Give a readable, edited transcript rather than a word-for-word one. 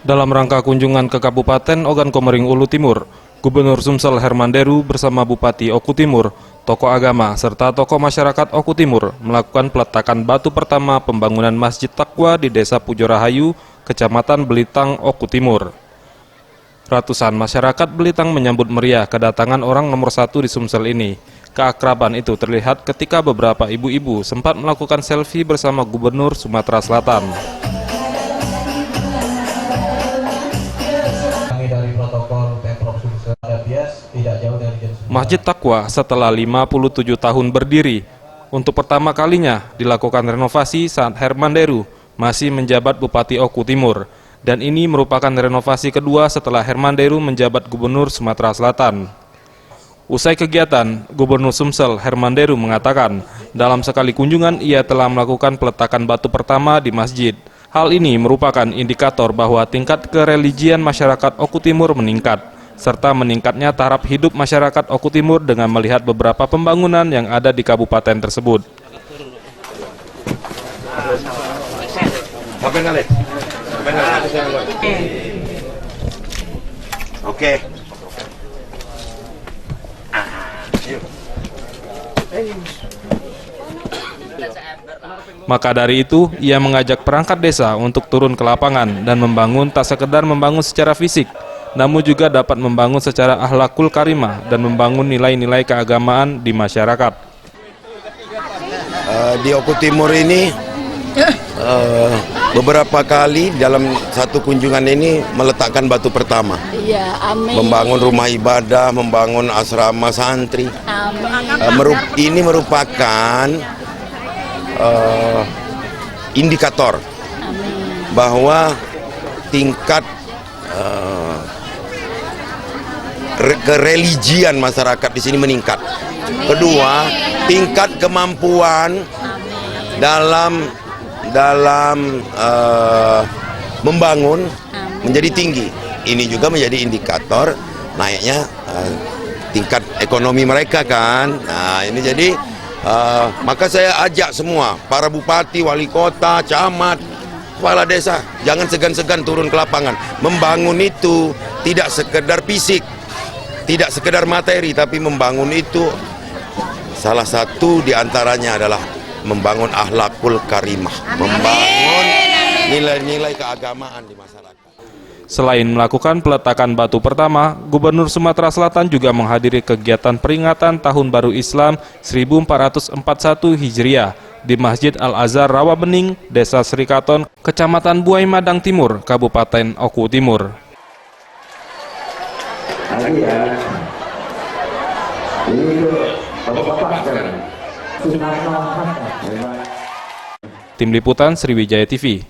Dalam rangka kunjungan ke Kabupaten Ogan Komering Ulu Timur, Gubernur Sumsel Herman Deru bersama Bupati Oku Timur, tokoh agama, serta tokoh masyarakat Oku Timur melakukan peletakan batu pertama pembangunan Masjid Taqwa di Desa Pujorahayu, Kecamatan Belitang, Oku Timur. Ratusan masyarakat Belitang menyambut meriah kedatangan orang nomor 1 di Sumsel ini. Keakraban itu terlihat ketika beberapa ibu-ibu sempat melakukan selfie bersama Gubernur Sumatera Selatan. Masjid Taqwa setelah 57 tahun berdiri, untuk pertama kalinya dilakukan renovasi saat Herman Deru masih menjabat Bupati Oku Timur, dan ini merupakan renovasi kedua setelah Herman Deru menjabat Gubernur Sumatera Selatan. Usai kegiatan, Gubernur Sumsel Herman Deru mengatakan, dalam sekali kunjungan ia telah melakukan peletakan batu pertama di masjid. Hal ini merupakan indikator bahwa tingkat kereligian masyarakat Oku Timur meningkat, serta meningkatnya taraf hidup masyarakat Oku Timur dengan melihat beberapa pembangunan yang ada di kabupaten tersebut. Oke. Maka dari itu, ia mengajak perangkat desa untuk turun ke lapangan dan membangun tak sekedar membangun secara fisik, namun juga dapat membangun secara akhlakul karimah dan membangun nilai-nilai keagamaan di masyarakat. Di Oku Timur ini beberapa kali dalam satu kunjungan ini meletakkan batu pertama. Ya, amin. Membangun rumah ibadah, membangun asrama santri. Amin. Ini merupakan indikator bahwa tingkat kereligian masyarakat di sini meningkat. Kedua, tingkat kemampuan dalam membangun menjadi tinggi. Ini juga menjadi indikator naiknya tingkat ekonomi mereka kan. Nah, ini jadi maka saya ajak semua para bupati, wali kota, camat, kepala desa, jangan segan-segan turun ke lapangan. Membangun itu tidak sekedar fisik, tidak sekedar materi, tapi membangun itu salah satu diantaranya adalah membangun akhlakul karimah, membangun nilai-nilai keagamaan di masyarakat. Selain melakukan peletakan batu pertama, Gubernur Sumatera Selatan juga menghadiri kegiatan peringatan Tahun Baru Islam 1441 Hijriah di Masjid Al-Azhar Rawabening, Desa Srikaton, Kecamatan Buai Madang Timur, Kabupaten Oku Timur. Tim Liputan Sriwijaya TV.